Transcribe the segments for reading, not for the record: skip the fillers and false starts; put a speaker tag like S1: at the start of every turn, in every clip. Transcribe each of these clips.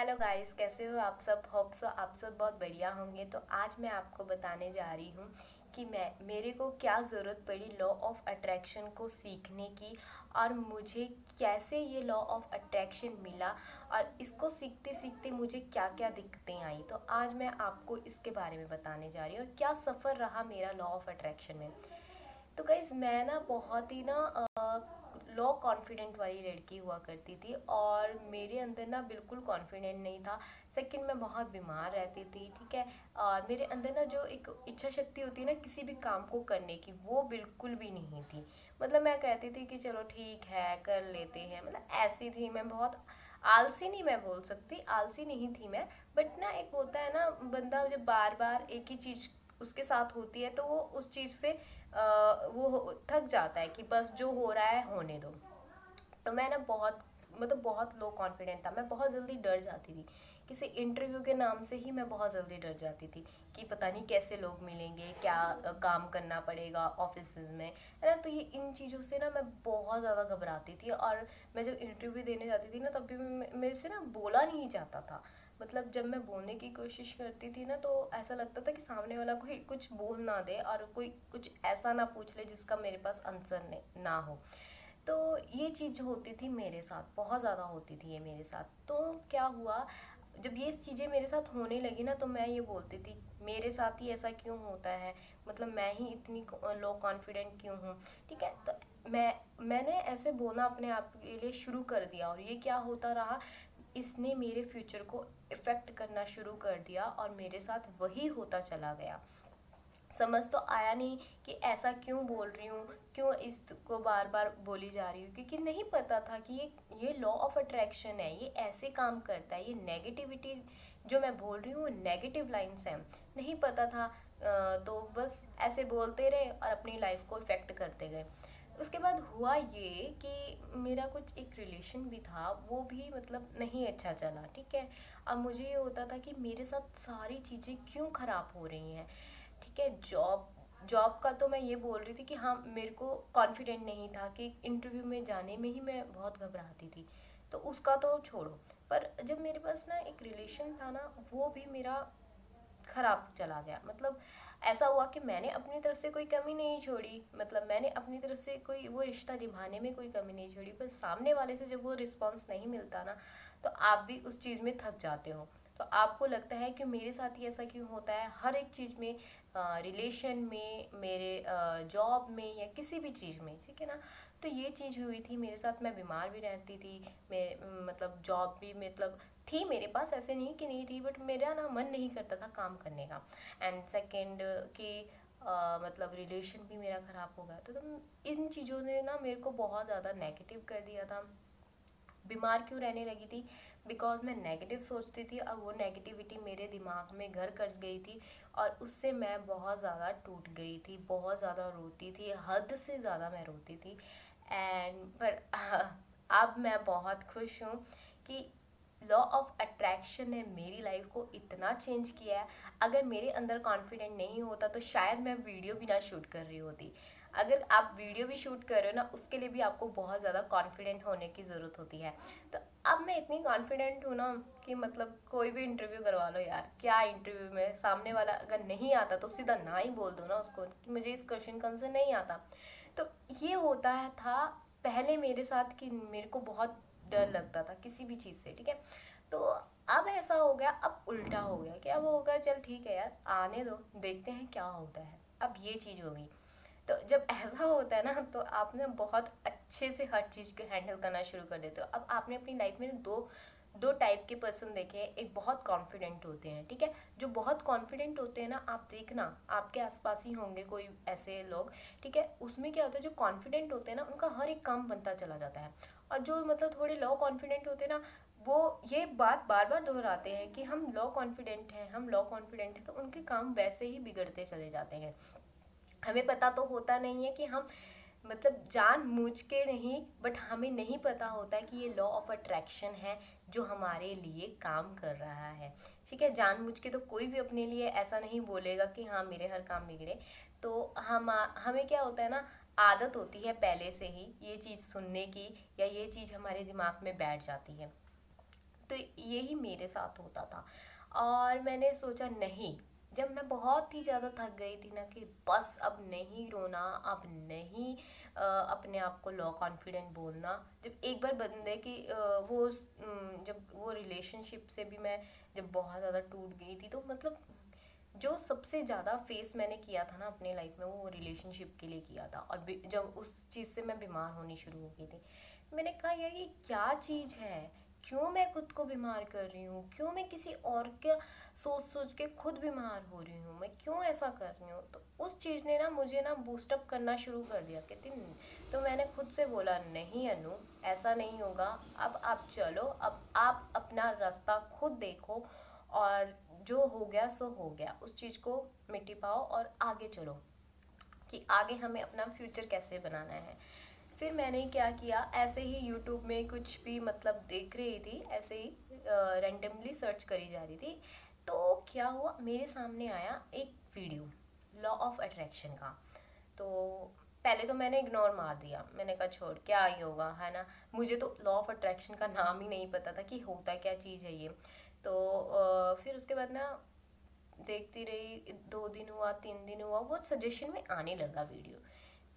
S1: Hello guys, कैसे हो आप सब। होप सो आप सब बहुत बढ़िया होंगे। तो आज मैं आपको बताने जा रही हूँ कि मेरे को क्या ज़रूरत पड़ी लॉ ऑफ अट्रैक्शन को सीखने की, और मुझे कैसे ये लॉ ऑफ अट्रैक्शन मिला, और इसको सीखते सीखते मुझे क्या क्या दिक्कतें आई। तो आज मैं आपको इसके बारे में बताने जा रही हूँ और क्या सफ़र रहा मेरा लॉ ऑफ अट्रैक्शन में। तो गाइज मैं ना बहुत ही ना लो कॉन्फिडेंट वाली लड़की हुआ करती थी, और मेरे अंदर ना बिल्कुल कॉन्फिडेंट नहीं था। सेकंड, मैं बहुत बीमार रहती थी, ठीक है। और मेरे अंदर ना जो एक इच्छा शक्ति होती है ना किसी भी काम को करने की, वो बिल्कुल भी नहीं थी। मतलब मैं कहती थी कि चलो ठीक है कर लेते हैं, मतलब ऐसी थी मैं। बहुत आलसी नहीं, मैं बोल सकती आलसी नहीं थी मैं, बट ना एक होता है ना बंदा जब बार बार एक ही चीज़ उसके साथ होती है तो वो उस चीज़ से वो थक जाता है कि बस जो हो रहा है होने दो। तो मैं ना बहुत मतलब बहुत लो कॉन्फिडेंट था। मैं बहुत जल्दी डर जाती थी। किसी इंटरव्यू के नाम से ही मैं बहुत जल्दी डर जाती थी कि पता नहीं कैसे लोग मिलेंगे, क्या काम करना पड़ेगा ऑफिस में, है ना। तो ये इन चीज़ों से ना मैं बहुत ज़्यादा घबराती थी, और मैं जब इंटरव्यू देने जाती थी ना तब भी मेरे से ना बोला नहीं जाता था। मतलब जब मैं बोलने की कोशिश करती थी ना तो ऐसा लगता था कि सामने वाला कोई कुछ बोल ना दे और कोई कुछ ऐसा ना पूछ ले जिसका मेरे पास आंसर ना हो। तो ये चीज़ होती थी मेरे साथ, बहुत ज़्यादा होती थी ये मेरे साथ। तो क्या हुआ, जब ये चीज़ें मेरे साथ होने लगी ना तो मैं ये बोलती थी मेरे साथ ही ऐसा क्यों होता है, मतलब मैं ही इतनी लो कॉन्फिडेंट क्यों हूँ, ठीक है। तो मैंने ऐसे बोलना अपने आप के लिए शुरू कर दिया, और ये क्या होता रहा, इसने मेरे फ्यूचर को इफ़ेक्ट करना शुरू कर दिया, और मेरे साथ वही होता चला गया। समझ तो आया नहीं कि ऐसा क्यों बोल रही हूँ, क्यों इसको बार बार बोली जा रही हूँ, क्योंकि नहीं पता था कि ये लॉ ऑफ अट्रैक्शन है, ये ऐसे काम करता है। ये नेगेटिविटी जो मैं बोल रही हूँ नेगेटिव लाइन्स हैं, नहीं पता था। तो बस ऐसे बोलते रहे और अपनी लाइफ को इफ़ेक्ट करते गए। उसके बाद हुआ ये कि मेरा कुछ एक रिलेशन भी था, वो भी मतलब नहीं अच्छा चला, ठीक है। अब मुझे ये होता था कि मेरे साथ सारी चीज़ें क्यों ख़राब हो रही हैं, ठीक है। जॉब जॉब का तो मैं ये बोल रही थी कि हाँ मेरे को कॉन्फिडेंट नहीं था कि इंटरव्यू में जाने में ही मैं बहुत घबराती थी, तो उसका तो छोड़ो। पर जब मेरे पास ना एक रिलेशन था ना, वो भी मेरा खराब चला गया। मतलब ऐसा हुआ कि मैंने अपनी तरफ से कोई कमी नहीं छोड़ी, मतलब मैंने अपनी तरफ से कोई वो रिश्ता निभाने में कोई कमी नहीं छोड़ी, पर सामने वाले से जब वो रिस्पॉन्स नहीं मिलता ना तो आप भी उस चीज़ में थक जाते हो। तो आपको लगता है कि मेरे साथ ही ऐसा क्यों होता है हर एक चीज़ में, रिलेशन में, मेरे जॉब में, या किसी भी चीज़ में, ठीक है ना। तो ये चीज़ हुई थी मेरे साथ। मैं बीमार भी रहती थी, मैं मतलब जॉब भी मतलब थी मेरे पास, ऐसे नहीं कि नहीं थी, बट मेरा ना मन नहीं करता था काम करने का। एंड सेकंड कि मतलब रिलेशन भी मेरा ख़राब हो गया था। तो इन चीज़ों ने ना मेरे को बहुत ज़्यादा नेगेटिव कर दिया था। बीमार क्यों रहने लगी थी, बिकॉज मैं नेगेटिव सोचती थी, और वो नेगेटिविटी मेरे दिमाग में घर कर गई थी, और उससे मैं बहुत ज़्यादा टूट गई थी, बहुत ज़्यादा रोती थी, हद से ज़्यादा मैं रोती थी। एंड पर अब मैं बहुत खुश हूँ कि लॉ ऑफ अट्रैक्शन ने मेरी लाइफ को इतना चेंज किया है। अगर मेरे अंदर कॉन्फिडेंट नहीं होता तो शायद मैं वीडियो भी ना शूट कर रही होती। अगर आप वीडियो भी शूट कर रहे हो ना, उसके लिए भी आपको बहुत ज़्यादा कॉन्फिडेंट होने की ज़रूरत होती है। तो अब मैं इतनी कॉन्फिडेंट हूँ ना कि मतलब कोई भी इंटरव्यू करवा लो यार, क्या इंटरव्यू में सामने वाला अगर नहीं आता तो सीधा ना ही बोल दो ना उसको कि मुझे इस क्वेश्चन का आंसर नहीं आता। तो ये होता है था पहले मेरे साथ कि मेरे को बहुत डर लगता था किसी भी चीज़ से, ठीक है। तो अब ऐसा हो गया, अब उल्टा हो गया कि अब होगा चल ठीक है यार, आने दो, देखते हैं क्या होता है। अब ये चीज़ हो गई। तो जब ऐसा होता है ना तो आपने बहुत अच्छे से हर चीज़ को हैंडल करना शुरू कर देते हो। अब आपने अपनी लाइफ में दो दो टाइप के पर्सन देखे हैं। एक बहुत कॉन्फिडेंट होते हैं, ठीक है। जो बहुत कॉन्फिडेंट होते हैं ना, आप देखना आपके आसपास ही होंगे कोई ऐसे लोग, ठीक है। उसमें क्या होता है, जो कॉन्फिडेंट होते हैं ना उनका हर एक काम बनता चला जाता है। और जो मतलब थोड़े लो कॉन्फिडेंट होते हैं ना, वो ये बात बार बार दोहराते हैं कि हम लो कॉन्फिडेंट हैं, हम लो कॉन्फिडेंट हैं, तो उनके काम वैसे ही बिगड़ते चले जाते हैं। हमें पता तो होता नहीं है कि हम मतलब जान मूझ के नहीं, बट हमें नहीं पता होता है कि ये लॉ ऑफ अट्रैक्शन है जो हमारे लिए काम कर रहा है, ठीक है। जान मूझ के तो कोई भी अपने लिए ऐसा नहीं बोलेगा कि हाँ मेरे हर काम बिगड़े। तो हमें क्या होता है ना, आदत होती है पहले से ही ये चीज़ सुनने की, या ये चीज़ हमारे दिमाग में बैठ जाती है। तो यही मेरे साथ होता था। और मैंने सोचा नहीं, जब मैं बहुत ही ज़्यादा थक गई थी ना कि बस अब नहीं रोना, अब नहीं अपने आप को लो कॉन्फिडेंट बोलना। जब एक बार बंदे की जब वो रिलेशनशिप से भी मैं जब बहुत ज़्यादा टूट गई थी, तो मतलब जो सबसे ज़्यादा फेस मैंने किया था ना अपने लाइफ में, वो रिलेशनशिप के लिए किया था। और जब उस चीज़ से मैं बीमार होनी शुरू हो गई थी, मैंने कहा यार ये क्या चीज़ है, क्यों मैं खुद को बीमार कर रही हूँ, क्यों मैं किसी और का सोच सोच के खुद बीमार हो रही हूँ, मैं क्यों ऐसा कर रही हूँ। तो उस चीज़ ने ना मुझे ना बूस्टअप करना शुरू कर दिया कहती। तो मैंने खुद से बोला नहीं अनु, ऐसा नहीं होगा, अब आप चलो, अब आप अपना रास्ता खुद देखो, और जो हो गया सो हो गया, उस चीज़ को मिट्टी पाओ और आगे चलो कि आगे हमें अपना फ्यूचर कैसे बनाना है। फिर मैंने क्या किया, ऐसे ही यूट्यूब में कुछ भी मतलब देख रही थी, ऐसे ही रैंडमली सर्च करी जा रही थी। तो क्या हुआ, मेरे सामने आया एक वीडियो लॉ ऑफ अट्रैक्शन का। तो पहले तो मैंने इग्नोर मार दिया, मैंने कहा छोड़ क्या ही होगा, है ना। मुझे तो लॉ ऑफ अट्रैक्शन का नाम ही नहीं पता था कि होता क्या चीज़ है ये। तो फिर उसके बाद ना देखती रही, 2 दिन हुआ, 3 दिन हुआ, वो सजेशन में आने लगा वीडियो।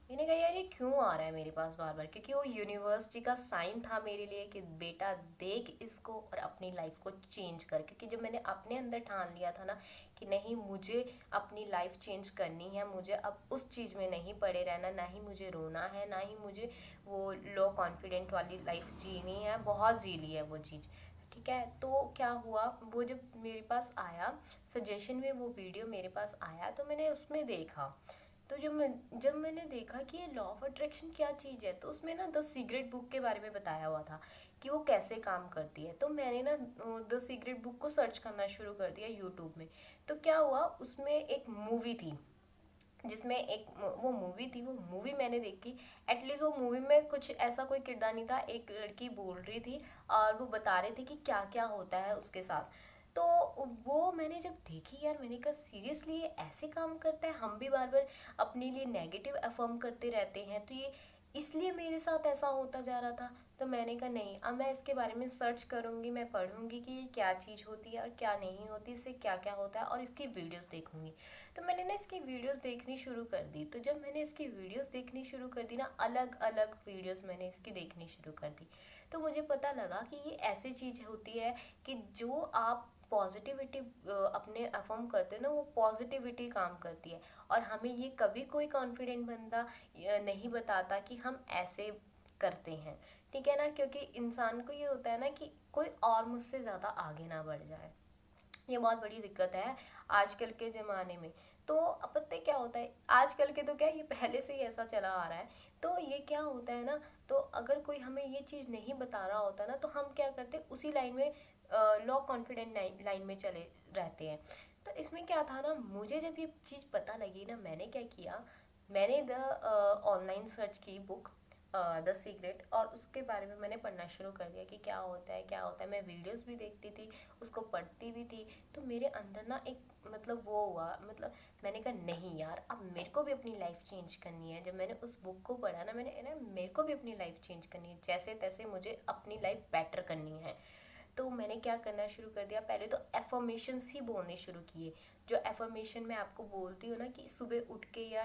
S1: मैंने कहा यार ये क्यों आ रहा है मेरे पास बार बार, क्योंकि वो यूनिवर्सिटी का साइन था मेरे लिए कि बेटा देख इसको और अपनी लाइफ को चेंज कर। क्योंकि जब मैंने अपने अंदर ठान लिया था ना कि नहीं मुझे अपनी लाइफ चेंज करनी है, मुझे अब उस चीज़ में नहीं पड़े रहना, ना ही मुझे रोना है, ना ही मुझे वो लो कॉन्फिडेंट वाली लाइफ जीनी है, बहुत जी ली है वो चीज़। ठीक है, तो क्या हुआ, वो जब मेरे पास आया सजेशन में, वो वीडियो मेरे पास आया, तो मैंने उसमें देखा। तो जब मैंने देखा कि ये लॉ ऑफ अट्रैक्शन क्या चीज़ है, तो उसमें ना द सीक्रेट बुक के बारे में बताया हुआ था कि वो कैसे काम करती है। तो मैंने ना द सीक्रेट बुक को सर्च करना शुरू कर दिया यूट्यूब में। तो क्या हुआ, उसमें एक मूवी थी, जिसमें एक वो मूवी थी, वो मूवी मैंने देखी। एटलीस्ट वो मूवी में कुछ ऐसा कोई किरदार नहीं था, एक लड़की बोल रही थी और वो बता रहे थे कि क्या क्या होता है उसके साथ। तो वो मैंने जब देखी यार, मैंने कहा सीरियसली ये ऐसे काम करता है, हम भी बार बार अपने लिए नेगेटिव अफर्म करते रहते हैं, तो ये इसलिए मेरे साथ ऐसा होता जा रहा था। तो मैंने कहा नहीं, अब मैं इसके बारे में सर्च करूँगी, मैं पढ़ूँगी कि ये क्या चीज़ होती है और क्या नहीं होती, इससे क्या क्या होता है, और इसकी वीडियोस देखूँगी। तो मैंने ना इसकी वीडियोस देखनी शुरू कर दी। तो जब मैंने इसकी वीडियोस देखनी शुरू कर दी ना, अलग अलग वीडियोस मैंने इसकी देखनी शुरू कर दी, तो मुझे पता लगा कि ये ऐसी चीज़ होती है कि जो आप पॉजिटिविटी अपने अफर्म करते हो ना, वो पॉजिटिविटी काम करती है। और हमें ये कभी कोई कॉन्फिडेंट बंदा नहीं बताता कि हम ऐसे करते हैं। ठीक है ना, क्योंकि इंसान को ये होता है ना कि कोई और मुझसे ज़्यादा आगे ना बढ़ जाए। ये बहुत बड़ी दिक्कत है आजकल के ज़माने में। तो अब पता है क्या होता है, आजकल के तो क्या, ये पहले से ही ऐसा चला आ रहा है। तो ये क्या होता है ना, तो अगर कोई हमें ये चीज़ नहीं बता रहा होता ना, तो हम क्या करते हैं, उसी लाइन में लो कॉन्फिडेंट लाइन में चले रहते हैं। तो इसमें क्या था ना, मुझे जब ये चीज़ पता लगी ना, मैंने क्या किया, मैंने द ऑनलाइन सर्च की बुक द सीक्रेट, और उसके बारे में मैंने पढ़ना शुरू कर दिया कि क्या होता है क्या होता है। मैं वीडियोस भी देखती थी, उसको पढ़ती भी थी। तो मेरे अंदर ना एक मतलब वो हुआ, मतलब मैंने कहा नहीं यार, अब मेरे को भी अपनी लाइफ चेंज करनी है। जब मैंने उस बुक को पढ़ा ना, मैंने ना मेरे को भी अपनी लाइफ चेंज करनी है, जैसे तैसे मुझे अपनी लाइफ बेटर करनी है। तो मैंने क्या करना शुरू कर दिया, पहले तो एफर्मेशंस ही बोलने शुरू किए। जो एफर्मेशन मैं आपको बोलती हूँ ना कि सुबह उठ के या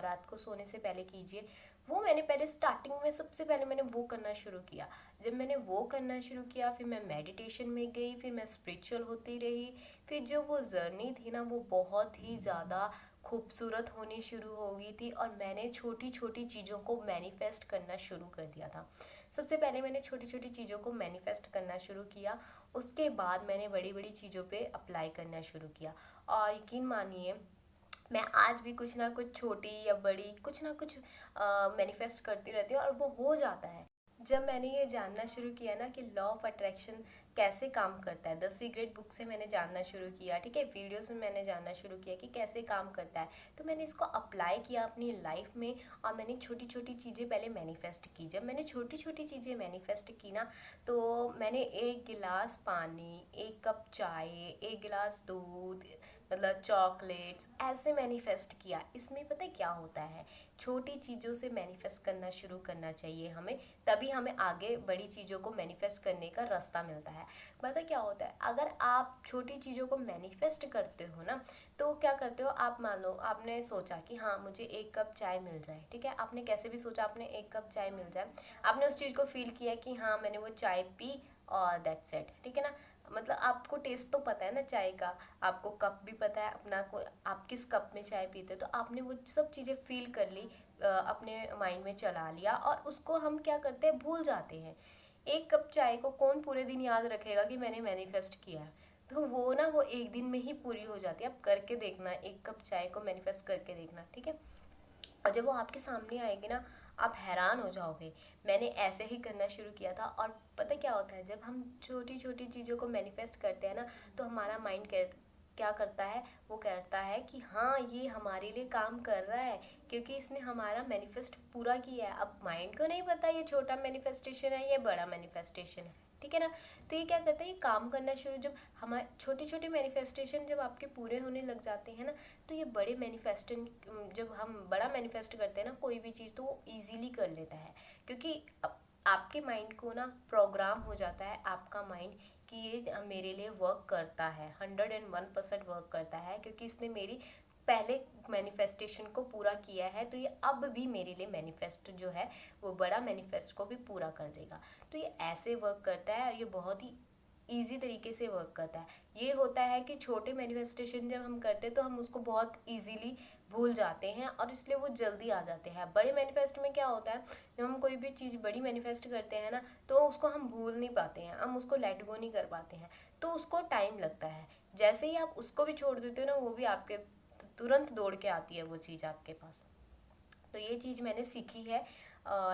S1: रात को सोने से पहले कीजिए, वो मैंने पहले स्टार्टिंग में सबसे पहले मैंने वो करना शुरू किया। जब मैंने वो करना शुरू किया, फिर मैं मेडिटेशन में गई, फिर मैं स्पिरिचुअल होती रही। फिर जो वो जर्नी थी ना, वो बहुत ही ज़्यादा खूबसूरत होनी शुरू हो गई थी, और मैंने छोटी छोटी चीज़ों को मैनिफेस्ट करना शुरू कर दिया था। सबसे पहले मैंने छोटी छोटी चीज़ों को मैनिफेस्ट करना शुरू किया, उसके बाद मैंने बड़ी बड़ी चीज़ों पे अप्लाई करना शुरू किया। और यकीन मानिए, मैं आज भी कुछ ना कुछ छोटी या बड़ी कुछ ना कुछ मैनिफेस्ट करती रहती हूँ, और वो हो जाता है। जब मैंने ये जानना शुरू किया ना कि लॉ ऑफ अट्रैक्शन कैसे काम करता है, द सीक्रेट बुक से मैंने जानना शुरू किया, ठीक है, वीडियो से मैंने जानना शुरू किया कि कैसे काम करता है। तो मैंने इसको अप्लाई किया अपनी लाइफ में, और मैंने छोटी छोटी चीज़ें पहले मैनिफेस्ट की। जब मैंने छोटी छोटी चीज़ें मैनिफेस्ट की ना, तो मैंने 1 गिलास पानी, 1 कप चाय, 1 गिलास दूध, मतलब चॉकलेट्स ऐसे मैनिफेस्ट किया। इसमें पता है क्या होता है, छोटी चीज़ों से मैनिफेस्ट करना शुरू करना चाहिए हमें, तभी हमें आगे बड़ी चीज़ों को मैनिफेस्ट करने का रास्ता मिलता है। पता क्या होता है, अगर आप छोटी चीज़ों को मैनिफेस्ट करते हो ना, तो क्या करते हो आप, मान लो आपने सोचा कि हाँ मुझे 1 कप चाय मिल जाए, ठीक है, आपने कैसे भी सोचा आपने 1 कप चाय मिल जाए, आपने उस चीज़ को फील किया कि हाँ मैंने वो चाय पी और दैट्स इट, ठीक है ना। मतलब आपको टेस्ट तो पता है ना चाय का, आपको कप भी पता है अपना को, आप किस कप में चाय पीते हो, तो आपने वो सब चीज़ें फील कर ली, अपने माइंड में चला लिया, और उसको हम क्या करते हैं, भूल जाते हैं। 1 कप चाय को कौन पूरे दिन याद रखेगा कि मैंने मैनिफेस्ट किया है, तो वो ना वो एक दिन में ही पूरी हो जाती है। आप करके देखना, 1 कप चाय को मैनिफेस्ट करके देखना, ठीक है। और जब वो आपके सामने आएगी ना, आप हैरान हो जाओगे। मैंने ऐसे ही करना शुरू किया था, और पता क्या होता है, जब हम छोटी छोटी चीज़ों को मैनिफेस्ट करते हैं ना, तो हमारा माइंड क्या करता है, वो कहता है कि हाँ ये हमारे लिए काम कर रहा है, क्योंकि इसने हमारा मैनिफेस्ट पूरा किया है। अब माइंड को नहीं पता ये छोटा मैनिफेस्टेशन है, ये बड़ा मैनिफेस्टेशन है, ठीक है ना। तो ये क्या करता है, ये काम करना शुरू, जब हमारे छोटे छोटे मैनिफेस्टेशन जब आपके पूरे होने लग जाते हैं ना, तो ये बड़े मैनिफेस्टेशन, जब हम बड़ा मैनिफेस्ट करते हैं ना कोई भी चीज़, तो वो ईजिली कर लेता है, क्योंकि आपके माइंड को ना प्रोग्राम हो जाता है आपका माइंड कि ये मेरे लिए वर्क करता है, 101% वर्क करता है, क्योंकि इसने मेरी पहले मैनिफेस्टेशन को पूरा किया है, तो ये अब भी मेरे लिए मैनिफेस्ट जो है वो बड़ा मैनिफेस्ट को भी पूरा कर देगा। तो ये ऐसे वर्क करता है, ये बहुत ही ईजी तरीके से वर्क करता है। ये होता है कि छोटे मैनिफेस्टेशन जब हम करते हैं तो हम उसको बहुत ईजीली भूल जाते हैं, और इसलिए वो जल्दी आ जाते हैं। बड़े मैनिफेस्ट में क्या होता है, जब हम कोई भी चीज़ बड़ी मैनिफेस्ट करते हैं ना, तो उसको हम भूल नहीं पाते हैं, हम उसको लेट गो नहीं कर पाते हैं, तो उसको टाइम लगता है। जैसे ही आप उसको भी छोड़ देते हो ना, वो भी आपके तुरंत दौड़ के आती है वो चीज़ आपके पास। तो ये चीज़ मैंने सीखी है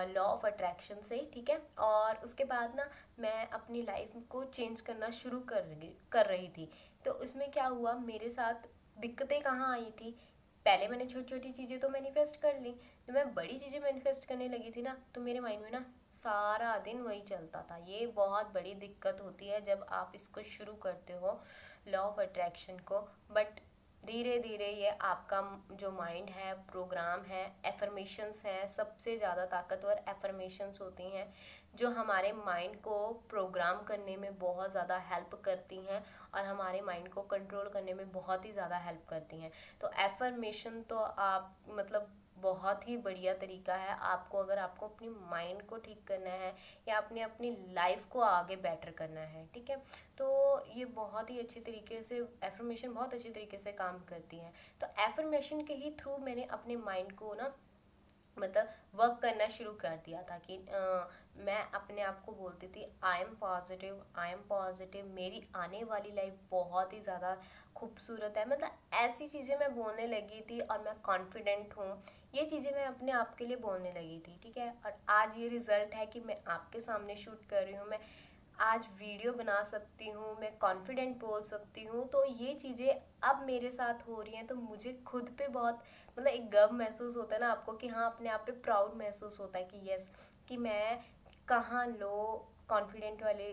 S1: लॉ ऑफ अट्रैक्शन से, ठीक है। और उसके बाद ना मैं अपनी लाइफ को चेंज करना शुरू कर रही थी। तो उसमें क्या हुआ मेरे साथ, दिक्कतें कहाँ आई थी, पहले मैंने छोटी छोटी चीज़ें तो मैनिफेस्ट कर ली, जब मैं बड़ी चीज़ें मैनिफेस्ट करने लगी थी ना, तो मेरे माइंड में ना सारा दिन वही चलता था। ये बहुत बड़ी दिक्कत होती है जब आप इसको शुरू करते हो, लॉ ऑफ अट्रैक्शन को। बट धीरे धीरे ये आपका जो माइंड है, प्रोग्राम है, एफर्मेशंस हैं, सबसे ज़्यादा ताकतवर एफर्मेशंस होती हैं जो हमारे माइंड को प्रोग्राम करने में बहुत ज़्यादा हेल्प करती हैं, और हमारे माइंड को कंट्रोल करने में बहुत ही ज़्यादा हेल्प करती हैं। तो एफर्मेशन तो आप मतलब बहुत ही बढ़िया तरीका है आपको, अगर आपको अपनी माइंड को ठीक करना है या अपनी अपनी लाइफ को आगे बेटर करना है, ठीक है। तो ये बहुत ही अच्छी तरीके से, एफर्मेशन बहुत अच्छी तरीके से काम करती हैं। तो एफर्मेशन के ही थ्रू मैंने अपने माइंड को ना मतलब वर्क करना शुरू कर दिया था कि मैं अपने आप को बोलती थी I am positive, I am positive, मेरी आने वाली लाइफ बहुत ही ज़्यादा खूबसूरत है। मतलब ऐसी चीज़ें मैं बोलने लगी थी, और मैं कॉन्फिडेंट हूँ, ये चीज़ें मैं अपने आप के लिए बोलने लगी थी, ठीक है। और आज ये रिज़ल्ट है कि मैं आपके सामने शूट कर रही हूँ, मैं आज वीडियो बना सकती हूँ, मैं कॉन्फिडेंट बोल सकती हूँ। तो ये चीज़ें अब मेरे साथ हो रही हैं, तो मुझे खुद पे बहुत मतलब एक गर्व महसूस होता है ना आपको, कि हाँ अपने आप पे प्राउड महसूस होता है कि यस, कि मैं कहाँ लो कॉन्फिडेंट वाली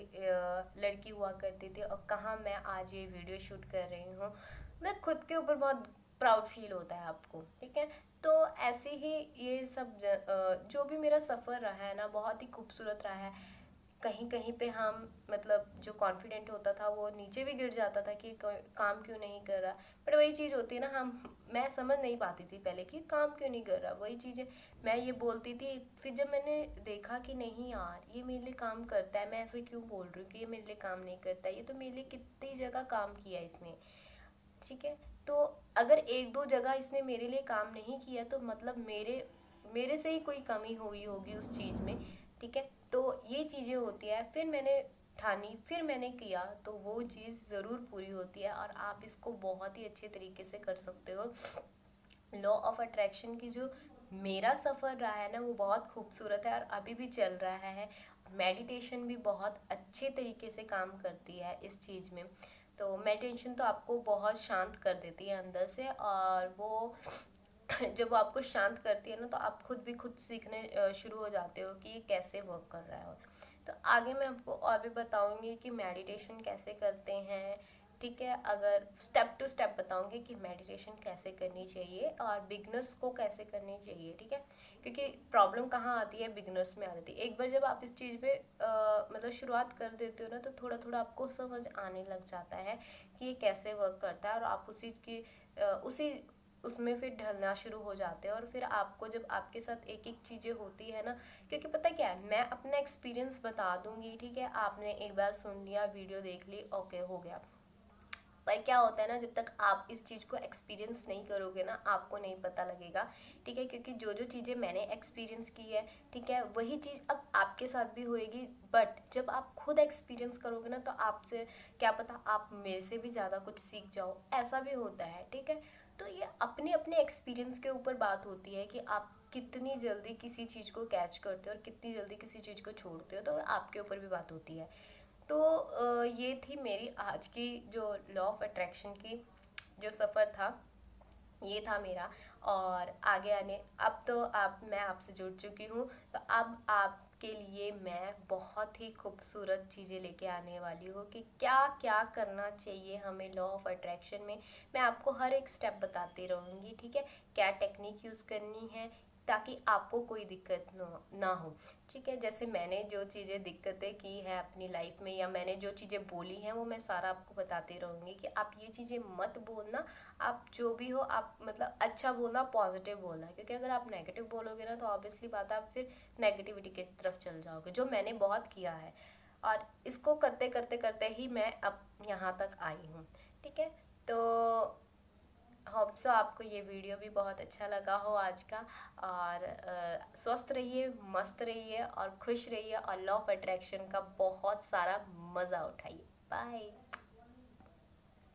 S1: लड़की हुआ करती थी, और कहाँ मैं आज ये वीडियो शूट कर रही हूँ। मतलब खुद के ऊपर बहुत प्राउड फील होता है आपको, ठीक है। तो ऐसे ही ये सब जो भी मेरा सफ़र रहा है ना, बहुत ही खूबसूरत रहा है। कहीं कहीं पे हम मतलब जो कॉन्फिडेंट होता था वो नीचे भी गिर जाता था कि काम क्यों नहीं कर रहा। बट वही चीज़ होती है ना, हम मैं समझ नहीं पाती थी पहले कि काम क्यों नहीं कर रहा, वही चीज़ें मैं ये बोलती थी। फिर जब मैंने देखा कि नहीं यार ये मेरे लिए काम करता है, मैं ऐसे क्यों बोल रही हूँ कि ये मेरे लिए काम नहीं करता, ये तो मेरे लिए कितनी जगह काम किया इसने, ठीक है। तो अगर एक दो जगह इसने मेरे लिए काम नहीं किया, तो मतलब मेरे मेरे से ही कोई कमी हुई होगी उस चीज़ में, ठीक है। तो ये चीज़ें होती है, फिर मैंने ठानी, फिर मैंने किया, तो वो चीज़ ज़रूर पूरी होती है, और आप इसको बहुत ही अच्छे तरीके से कर सकते हो। लॉ ऑफ अट्रैक्शन की जो मेरा सफ़र रहा है ना, वो बहुत खूबसूरत है और अभी भी चल रहा है। मेडिटेशन भी बहुत अच्छे तरीके से काम करती है इस चीज़ में। तो मेडिटेशन तो आपको बहुत शांत कर देती है अंदर से, और वो जब वो आपको शांत करती है ना, तो आप खुद भी खुद सीखने शुरू हो जाते हो कि ये कैसे वर्क कर रहा है। तो आगे मैं आपको और भी बताऊंगी कि मेडिटेशन कैसे करते हैं, ठीक है। अगर स्टेप टू स्टेप बताऊंगी कि मेडिटेशन कैसे करनी चाहिए और बिगनर्स को कैसे करनी चाहिए, ठीक है। क्योंकि प्रॉब्लम कहाँ आती है, बिगनर्स में आ जाती है। एक बार जब आप इस चीज़ पे मतलब शुरुआत कर देते हो ना, तो थोड़ा थोड़ा आपको समझ आने लग जाता है कि ये कैसे वर्क करता है, और आप उसी उसमें फिर ढलना शुरू हो जाते हैं। और फिर आपको जब आपके साथ एक एक चीज़ें होती है ना, क्योंकि पता क्या है, मैं अपना एक्सपीरियंस बता दूंगी, ठीक है। आपने एक बार सुन लिया, वीडियो देख ली, ओके हो गया। पर क्या होता है ना, जब तक आप इस चीज़ को एक्सपीरियंस नहीं करोगे ना, आपको नहीं पता लगेगा, ठीक है। क्योंकि जो जो चीज़ें मैंने एक्सपीरियंस की है, ठीक है, वही चीज़ अब आपके साथ भी होएगी। बट जब आप खुद एक्सपीरियंस करोगे ना, तो आपसे क्या पता आप मेरे से भी ज़्यादा कुछ सीख जाओ, ऐसा भी होता है, ठीक है। तो ये अपने अपने एक्सपीरियंस के ऊपर बात होती है कि आप कितनी जल्दी किसी चीज़ को कैच करते हो और कितनी जल्दी किसी चीज़ को छोड़ते हो, तो आपके ऊपर भी बात होती है। तो ये थी मेरी आज की जो लॉ ऑफ अट्रैक्शन की जो सफ़र था, ये था मेरा। और आगे आने, अब तो आप मैं आपसे जुड़ चुकी हूँ, तो अब आपके लिए मैं बहुत ही खूबसूरत चीज़ें लेके आने वाली हूँ कि क्या क्या करना चाहिए हमें लॉ ऑफ अट्रैक्शन में। मैं आपको हर एक स्टेप बताती रहूँगी, ठीक है। क्या टेक्निक यूज़ करनी है ताकि आपको कोई दिक्कत ना हो, ठीक है। जैसे मैंने जो चीज़ें दिक्कतें की हैं अपनी लाइफ में, या मैंने जो चीज़ें बोली हैं, वो मैं सारा आपको बताती रहूँगी कि आप ये चीज़ें मत बोलना। आप जो भी हो, आप मतलब अच्छा बोलना, पॉजिटिव बोलना। क्योंकि अगर आप नेगेटिव बोलोगे ना, तो ऑब्वियसली बात है, आप फिर नेगेटिविटी की तरफ चल जाओगे, जो मैंने बहुत किया है। और इसको करते करते करते ही मैं अब यहाँ तक आई हूँ, ठीक है। तो होप सो आपको ये वीडियो भी बहुत अच्छा लगा हो आज का। और स्वस्थ रहिए, मस्त रहिए और खुश रहिए, और लॉ ऑफ अट्रैक्शन का बहुत सारा मज़ा उठाइए। बाय।